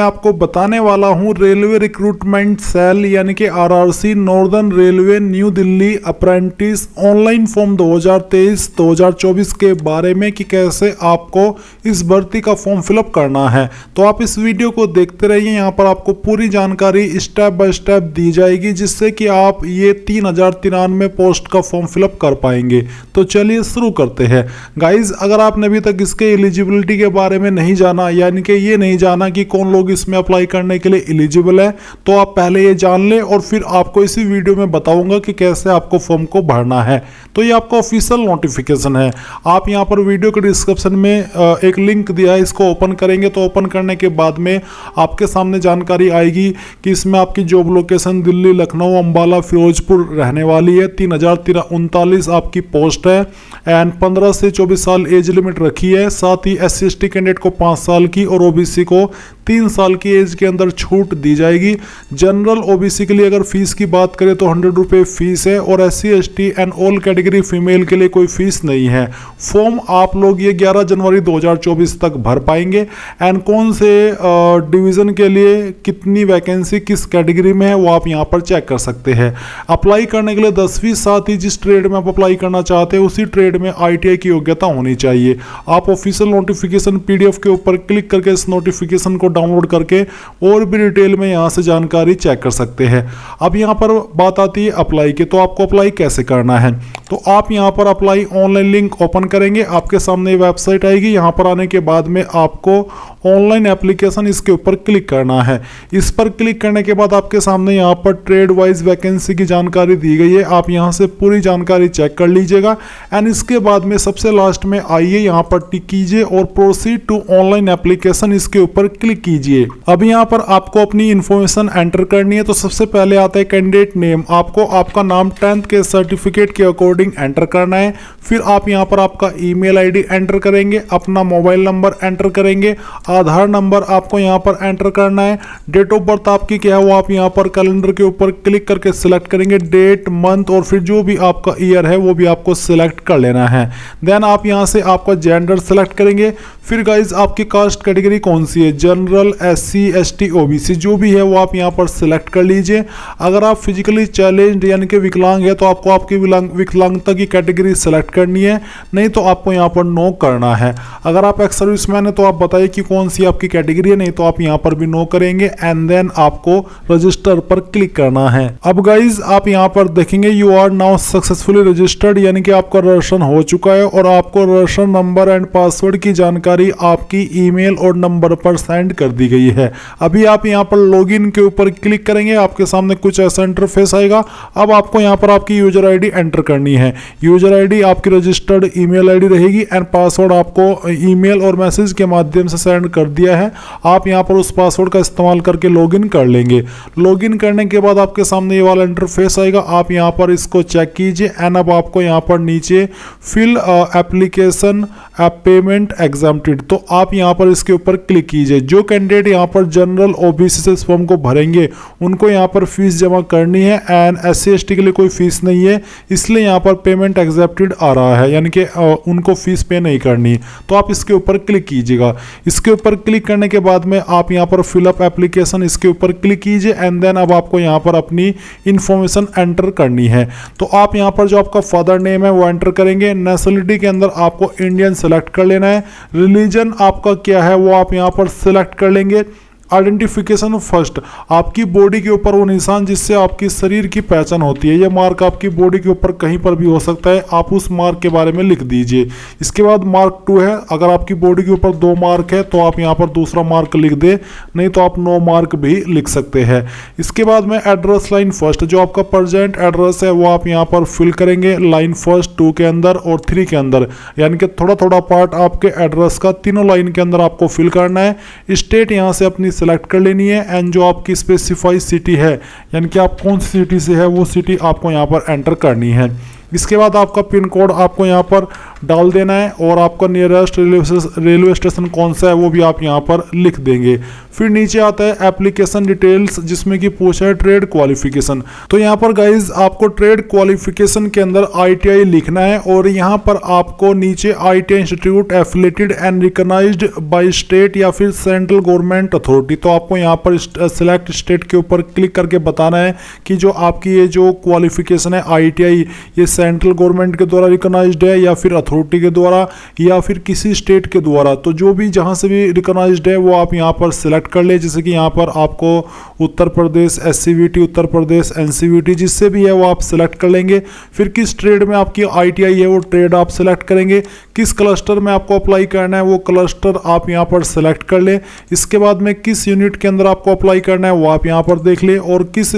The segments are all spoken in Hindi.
मैं आपको बताने वाला हूं रेलवे रिक्रूटमेंट सेल यानी कि RRC northern railway new Delhi apprentice online form 2023-2024 के बारे में कि कैसे आपको इस भर्ती का फॉर्म फिलअप करना है। तो आप इस वीडियो को देखते रहिए, यहाँ पर आपको पूरी जानकारी स्टेप बाय स्टेप दी जाएगी जिससे कि आप ये 3093 पोस्ट का फॉर्म फिलअप कर पाएंगे। तो चलिए शुरू करते हैं। गाइज, अगर आपने अभी तक इसके एलिजिबिलिटी के बारे में नहीं जाना, यानी कि ये नहीं जाना कि कौन लोग इसमें अप्लाई करने के लिए एलिजिबल है, तो आप पहले ये जान लें और फिर आपको इसी वीडियो में बताऊंगा कि कैसे आपको फॉर्म को भरना है। तो ये आपका ऑफिशियल नोटिफिकेशन है। आप यहाँ पर वीडियो के डिस्क्रिप्शन में एक लिंक दिया है, इसको ओपन करेंगे तो ओपन करने के बाद में आपके सामने जानकारी आएगी कि इसमें आपकी जॉब लोकेशन दिल्ली, लखनऊ, अंबाला, फिरोजपुर रहने वाली है। 3039 आपकी पोस्ट है एंड 15 से 24 साल एज लिमिट रखी है। साथ ही SC/ST कैंडिडेट को 5 साल की और OBC को 3 साल की एज के अंदर छूट दी जाएगी। जनरल OBC के लिए अगर फीस की बात करें तो 100 रुपये फीस है और SC/ST and all category female के लिए कोई फीस नहीं है। फॉर्म आप लोग ये 11 जनवरी 2024 तक भर पाएंगे एंड कौन से डिवीज़न के लिए कितनी वैकेंसी किस कैटेगरी में है वो आप यहाँ पर चेक कर सकते हैं। अप्लाई करने के लिए 10वीं, साथ ही जिस ट्रेड में आप अप्लाई करना चाहते हैं उसी ट्रेड में ITI की योग्यता होनी चाहिए। आप ऑफिशियल नोटिफिकेशन PDF के ऊपर क्लिक करके इस नोटिफिकेशन को डाउनलोड करके और भी डिटेल में यहाँ से जानकारी चेक कर सकते हैं। अब यहाँ पर बात आती है अप्लाई की, तो आपको अप्लाई कैसे करना है। तो आप यहाँ पर अप्लाई ऑनलाइन लिंक ओपन करेंगे, आपके सामने वेबसाइट आएगी। यहाँ पर आने के बाद में आपको ऑनलाइन एप्लीकेशन इसके ऊपर क्लिक करना है। इस पर क्लिक करने के बाद आपके सामने यहाँ पर ट्रेड वाइज वैकेंसी की जानकारी दी गई है। आप यहाँ से पूरी जानकारी चेक कर लीजिएगा एंड इसके बाद में सबसे लास्ट में आइए, यहाँ पर टिक कीजिए और प्रोसीड टू ऑनलाइन एप्लीकेशन इसके ऊपर क्लिक कीजिए। अब यहाँ पर आपको अपनी इंफॉर्मेशन एंटर करनी है। तो सबसे पहले आता है कैंडिडेट नेम। आपको आपका नाम 10th के सर्टिफिकेट के अकॉर्डिंग एंटर करना है। फिर आप यहाँ पर आपका ईमेल ID एंटर करेंगे, अपना मोबाइल नंबर एंटर करेंगे, आधार नंबर आपको यहाँ पर एंटर करना है। डेट ऑफ बर्थ आपकी क्या है वो आप यहाँ पर कैलेंडर के ऊपर क्लिक करके सिलेक्ट करेंगे, डेट, मंथ और फिर जो भी आपका ईयर है वो भी आपको सिलेक्ट कर लेना है। देन आप यहाँ से आपका जेंडर सिलेक्ट करेंगे। फिर गाइज आपकी कास्ट कैटेगरी कौन सी है, जनरल, SC/ST, OBC जो भी है वो आप यहाँ पर सिलेक्ट कर लीजिए। अगर आप फिजिकली चैलेंज्ड यानी कि विकलांग है तो आपको आपकी विकलांगता की कैटेगरी सेलेक्ट करनी है, नहीं तो आपको यहाँ पर नो करना है। अगर आप एक्स सर्विसमैन है तो आप बताइए कि कौन सी आपकी कैटेगरी है, नहीं तो आप यहाँ पर भी नो करेंगे एंड देन आपको रजिस्टर पर क्लिक करना है। अब गाइज आप यहाँ पर देखेंगे you are now successfully registered, यानी कि आपका रजिस्ट्रेशन हो चुका है और आपको रजिस्ट्रेशन नंबर एंड पासवर्ड की जानकारी आपकी ईमेल और नंबर पर सेंड कर दी गई है। अभी आप यहाँ पर लॉगिन के ऊपर क्लिक करेंगे, आपके सामने कुछ ऐसा इंटरफेस आएगा। अब आपको यहाँ पर आपकी यूजर ID एंटर करनी है। यूजर ID आपकी रजिस्टर्ड ईमेल ID रहेगी एंड पासवर्ड आपको ईमेल और मैसेज के माध्यम से सेंड कर दिया है। आप यहाँ पर उस पासवर्ड का इस्तेमाल करके लॉगिन कर लेंगे। लॉगिन करने के बाद आपके सामने ये वाला इंटरफेस आएगा। आप यहाँ पर इसको चेक कीजिए एंड अब आपको यहाँ पर नीचे फिल एप्लीकेशन पेमेंट एग्जाम्प्टेड, तो आप यहाँ पर इसके ऊपर क्लिक कीजिए। जो कैंडिडेट यहाँ पर जनरल OBC से इस फॉर्म को भरेंगे उनको यहाँ पर फीस जमा करनी है एंड SC/ST के लिए कोई फीस नहीं है, इसलिए यहाँ पर पेमेंट एग्जेप्टेड आ रहा है, यानी कि उनको फीस पे नहीं करनी। तो आप इसके ऊपर क्लिक कीजिएगा। इसके ऊपर क्लिक करने के बाद में आप यहाँ पर फिलअप एप्लीकेशन इसके ऊपर क्लिक कीजिए एंड देन अब आपको यहाँ पर अपनी इंफॉर्मेशन एंटर करनी है। तो आप यहाँ पर जो आपका फादर नेम है वो एंटर करेंगे। नेशनलिटी के अंदर आपको इंडियन सेलेक्ट कर लेना है। रिलीजन आपका क्या है वो आप यहाँ पर सिलेक्ट कर लेंगे। आइडेंटिफिकेशन फर्स्ट, आपकी बॉडी के ऊपर वो निशान जिससे आपकी शरीर की पहचान होती है, ये मार्क आपकी बॉडी के ऊपर कहीं पर भी हो सकता है, आप उस मार्क के बारे में लिख दीजिए। इसके बाद मार्क 2 है, अगर आपकी बॉडी के ऊपर 2 मार्क है तो आप यहाँ पर दूसरा मार्क लिख दे, नहीं तो आप 9 मार्क भी लिख सकते हैं। इसके बाद में एड्रेस लाइन फर्स्ट, जो आपका प्रेजेंट एड्रेस है वो आप यहाँ पर फिल करेंगे लाइन फर्स्ट 2 के अंदर और 3 के अंदर, यानी कि थोड़ा थोड़ा पार्ट आपके एड्रेस का तीनों लाइन के अंदर आपको फिल करना है। स्टेट यहाँ से अपनी सिलेक्ट कर लेनी है एंड जो आपकी स्पेसिफाई सिटी है, यानी कि आप कौन सी सिटी से है वो सिटी आपको यहाँ पर एंटर करनी है। इसके बाद आपका पिन कोड आपको यहाँ पर डाल देना है और आपका नियरेस्ट रेलवे स्टेशन कौन सा है वो भी आप यहाँ पर लिख देंगे। फिर नीचे आता है एप्लीकेशन डिटेल्स, जिसमें कि पूछा है ट्रेड क्वालिफिकेशन। तो यहाँ पर गाइज आपको ट्रेड क्वालिफिकेशन के अंदर ITI लिखना है, और यहाँ पर आपको नीचे ITI institute affiliated and recognised by state या फिर सेंट्रल गवर्नमेंट अथॉरिटी। तो आपको यहाँ पर सिलेक्ट स्टेट के ऊपर क्लिक करके बताना है कि जो आपकी ये जो क्वालिफिकेशन है ITI, ये सेंट्रल गवर्नमेंट के द्वारा रिकॉग्नाइज्ड है या फिर अथॉरिटी के द्वारा या फिर किसी स्टेट के द्वारा। तो जो भी जहाँ से भी रिकॉग्नाइज्ड है वो आप यहाँ पर सिलेक्ट कर ले। जैसे कि यहाँ पर आपको उत्तर प्रदेश SCVT, उत्तर प्रदेश NCVT, जिससे भी है वो आप सिलेक्ट कर लेंगे। फिर किस ट्रेड में आपकी ITI है वो ट्रेड आप सिलेक्ट करेंगे। किस क्लस्टर में आपको अप्लाई करना है वो क्लस्टर आप यहाँ पर सिलेक्ट कर ले। इसके बाद में किस यूनिट के अंदर आपको अप्लाई करना है वो आप यहाँ पर देख ले, और किस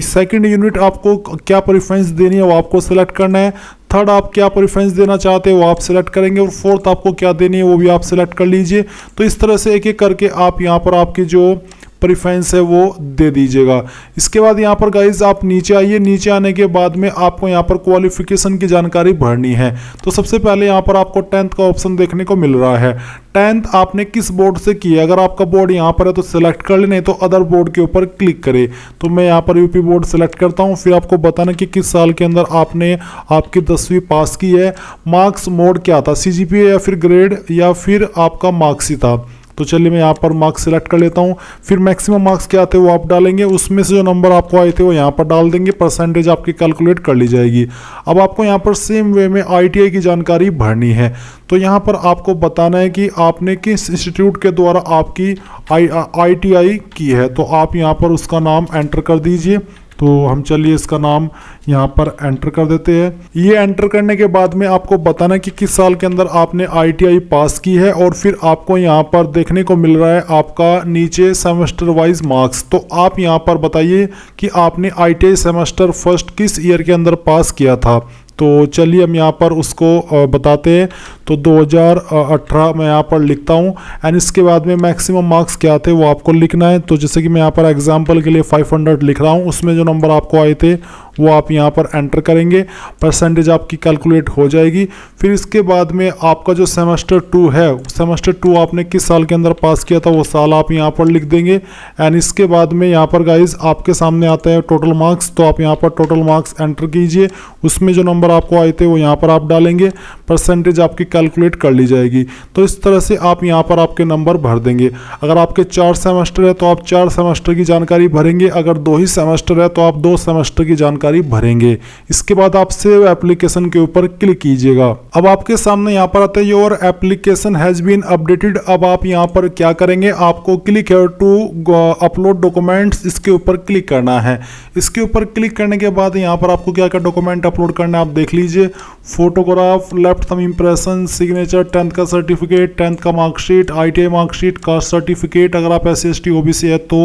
सेकंड यूनिट आपको क्या प्रेफरेंस देनी है वो आपको सिलेक्ट करना है। थर्ड आप क्या प्रेफरेंस देना चाहते हैं वो आप सिलेक्ट करेंगे, और फोर्थ आपको क्या देनी है वो भी आप सिलेक्ट कर लीजिए। तो इस तरह से एक एक करके आप यहाँ पर आपकी जो प्रेफरेंस है वो दे दीजिएगा। इसके बाद यहाँ पर गाइज आप नीचे आइए। नीचे आने के बाद में आपको यहाँ पर क्वालिफिकेशन की जानकारी भरनी है। तो सबसे पहले यहाँ पर आपको 10th का ऑप्शन देखने को मिल रहा है। 10th आपने किस बोर्ड से किया, अगर आपका बोर्ड यहाँ पर है तो सिलेक्ट कर ले, नहीं तो अदर बोर्ड के ऊपर क्लिक करें। तो मैं यहाँ पर यूपी बोर्ड सेलेक्ट करता हूँ। फिर आपको बताना कि किस साल के अंदर आपने आपकी 10वीं पास की है। मार्क्स मोड क्या था, CGPA या फिर ग्रेड या फिर आपका मार्क्स ही था। तो चलिए मैं यहाँ पर मार्क्स सेलेक्ट कर लेता हूँ। फिर मैक्सिमम मार्क्स क्या आते हैं वो आप डालेंगे, उसमें से जो नंबर आपको आए थे वो यहाँ पर डाल देंगे, परसेंटेज आपकी कैलकुलेट कर ली जाएगी। अब आपको यहाँ पर सेम वे में ITI की जानकारी भरनी है। तो यहाँ पर आपको बताना है कि आपने किस इंस्टीट्यूट के द्वारा आपकी ITI की है। तो आप यहाँ पर उसका नाम एंटर कर दीजिए। तो हम चलिए इसका नाम यहाँ पर एंटर कर देते हैं। ये एंटर करने के बाद में आपको बताना कि किस साल के अंदर आपने ITI पास की है, और फिर आपको यहाँ पर देखने को मिल रहा है आपका नीचे सेमेस्टर वाइज मार्क्स। तो आप यहाँ पर बताइए कि आपने ITI सेमेस्टर फर्स्ट किस ईयर के अंदर पास किया था। तो चलिए हम यहाँ पर उसको बताते हैं। तो 2018 मैं यहाँ पर लिखता हूँ, एंड इसके बाद में मैक्सिमम मार्क्स क्या थे वो आपको लिखना है। तो जैसे कि मैं यहाँ पर एग्जांपल के लिए 500 लिख रहा हूँ, उसमें जो नंबर आपको आए थे वो आप यहाँ पर एंटर करेंगे, परसेंटेज आपकी कैलकुलेट हो जाएगी। फिर इसके बाद में आपका जो सेमेस्टर 2 है, सेमेस्टर 2 आपने किस साल के अंदर पास किया था वो साल आप यहाँ पर लिख देंगे। एंड इसके बाद में यहाँ पर गाइज आपके सामने आता है टोटल मार्क्स। तो आप यहाँ पर टोटल मार्क्स एंटर कीजिए, उसमें जो नंबर आपको आए थे वो यहाँ पर आप डालेंगे, परसेंटेज आपकी कैलकुलेट कर ली जाएगी। तो इस तरह से आप यहाँ पर आपके नंबर भर देंगे। अगर आपके 4 सेमेस्टर है तो आप 4 सेमेस्टर की जानकारी भरेंगे, अगर 2 ही सेमेस्टर है तो आप 2 सेमेस्टर की जानकारी भरेंगे। इसके बाद आप सेव एप्लीकेशन के ऊपर क्लिक कीजिएगा। अब आपके सामने यहाँ पर आता है your application has been updated. अब आप यहाँ पर क्या करेंगे, आपको क्लिक है टू अपलोड डॉक्यूमेंट्स, इसके ऊपर क्लिक करना है। इसके ऊपर क्लिक करने के बाद यहाँ पर आपको क्या क्या डॉक्यूमेंट अपलोड करना है आप देख लीजिए। Photograph, left thumb impression, signature, 10th का सर्टिफिकेट, 10th का marksheet, ITI marksheet, caste certificate अगर आप SC/ST OBC है तो।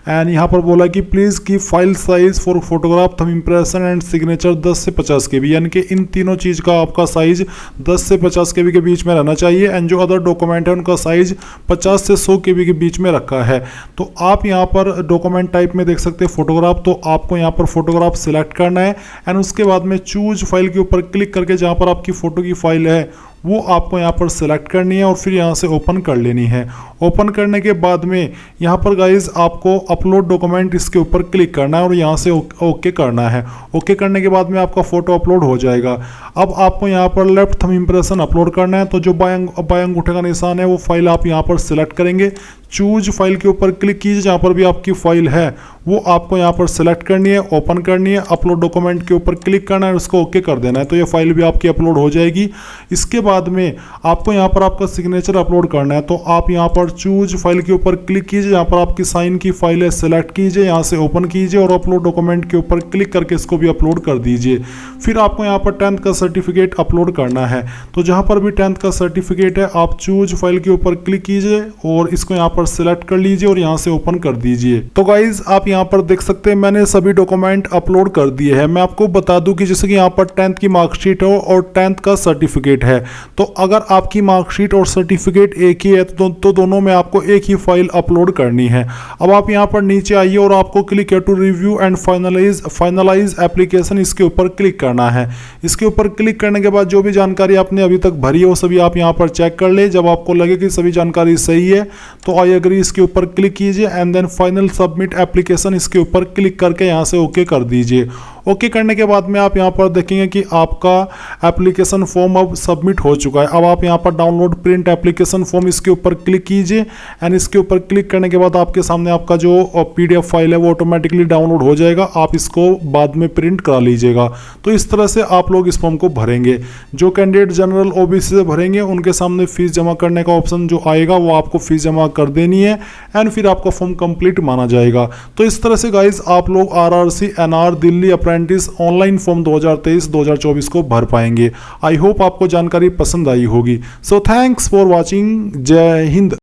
एंड यहाँ पर बोला कि प्लीज की file size for photograph, thumb impression and signature 10 से 50 KB, यानी कि इन तीनों चीज का आपका साइज 10 से 50 KB के बीच में रहना चाहिए। एंड जो अदर डॉक्यूमेंट है उनका साइज 50 से 100 KB के बीच में रखा है। तो आप यहाँ पर डॉक्यूमेंट टाइप में देख सकते हैं फोटोग्राफ, तो आपको यहाँ पर फोटोग्राफ सिलेक्ट करना है। एंड उसके बाद में चूज फाइल के ऊपर क्लिक करके जहाँ पर आपकी फोटो की फाइल है वो आपको यहाँ पर सिलेक्ट करनी है, और फिर यहाँ से ओपन कर लेनी है। ओपन करने के बाद में यहाँ पर गाइज आपको अपलोड डॉक्यूमेंट इसके ऊपर क्लिक करना है और यहाँ से ओके करना है। ओके करने के बाद में आपका फोटो अपलोड हो जाएगा। अब आपको यहाँ पर लेफ्ट थंब इंप्रेशन अपलोड करना है। तो जो बाएं अंगूठे का निशान है वो फाइल आप यहाँ पर सिलेक्ट करेंगे। चूज फाइल के ऊपर क्लिक कीजिए, जहाँ पर भी आपकी फाइल है वो आपको यहाँ पर सिलेक्ट करनी है, ओपन करनी है, अपलोड डॉक्यूमेंट के ऊपर क्लिक करना है, उसको ओके कर देना है। तो ये फाइल भी आपकी अपलोड हो जाएगी। इसके बाद में आपको यहाँ पर आपका सिग्नेचर अपलोड करना है। तो आप यहाँ पर चूज फाइल के ऊपर क्लिक कीजिए, जहाँ पर आपकी साइन की फाइल है सिलेक्ट कीजिए, यहाँ से ओपन कीजिए और अपलोड डॉक्यूमेंट के ऊपर क्लिक करके इसको भी अपलोड कर दीजिए। फिर आपको यहाँ पर 10th का सर्टिफिकेट अपलोड करना है। तो जहाँ पर भी 10th का सर्टिफिकेट है आप चूज फाइल के ऊपर क्लिक कीजिए और इसको यहाँ पर सिलेक्ट कर लीजिए और यहाँ से ओपन कर दीजिए। तो गाइज आप यहाँ पर देख सकते हैं मैंने सभी डॉक्यूमेंट अपलोड कर दिए हैं। मैं आपको बता दूं कि जैसे कि यहाँ पर 10th की मार्कशीट हो और 10th का सर्टिफिकेट है, तो अगर आपकी मार्कशीट और सर्टिफिकेट एक ही है तो दोनों में आपको एक ही फाइल अपलोड करनी है। अब आप यहाँ पर नीचे आइए और आपको क्लिक है to review and finalise application, इसके ऊपर क्लिक करना है। इसके ऊपर क्लिक करने के बाद जो भी जानकारी आपने अभी तक भरी है वो सभी आप यहाँ पर चेक कर ले। जब आपको लगे कि सभी जानकारी सही है तो आई एग्री इसके ऊपर क्लिक कीजिए and then final submit application इसके ऊपर क्लिक करके यहाँ से ओके कर दीजिए। ओके करने के बाद में आप यहाँ पर देखेंगे कि आपका एप्लीकेशन फॉर्म अब सबमिट हो चुका है। अब आप यहाँ पर डाउनलोड प्रिंट एप्लीकेशन फॉर्म इसके ऊपर क्लिक कीजिए एंड इसके ऊपर क्लिक करने के बाद आपके सामने आपका जो PDF फाइल है वो ऑटोमेटिकली डाउनलोड हो जाएगा। आप इसको बाद में प्रिंट करा लीजिएगा। तो इस तरह से आप लोग इस फॉर्म को भरेंगे। जो कैंडिडेट जनरल OBC से भरेंगे उनके सामने फीस जमा करने का ऑप्शन जो आएगा वो आपको फीस जमा कर देनी है एंड फिर आपका फॉर्म कंप्लीट माना जाएगा। तो इस तरह से गाइज आप लोग RRC NR Delhi apprentice online form 2023-2024 को भर पाएंगे। आई होप आपको जानकारी पसंद आई होगी। So thanks for watching. जय हिंद।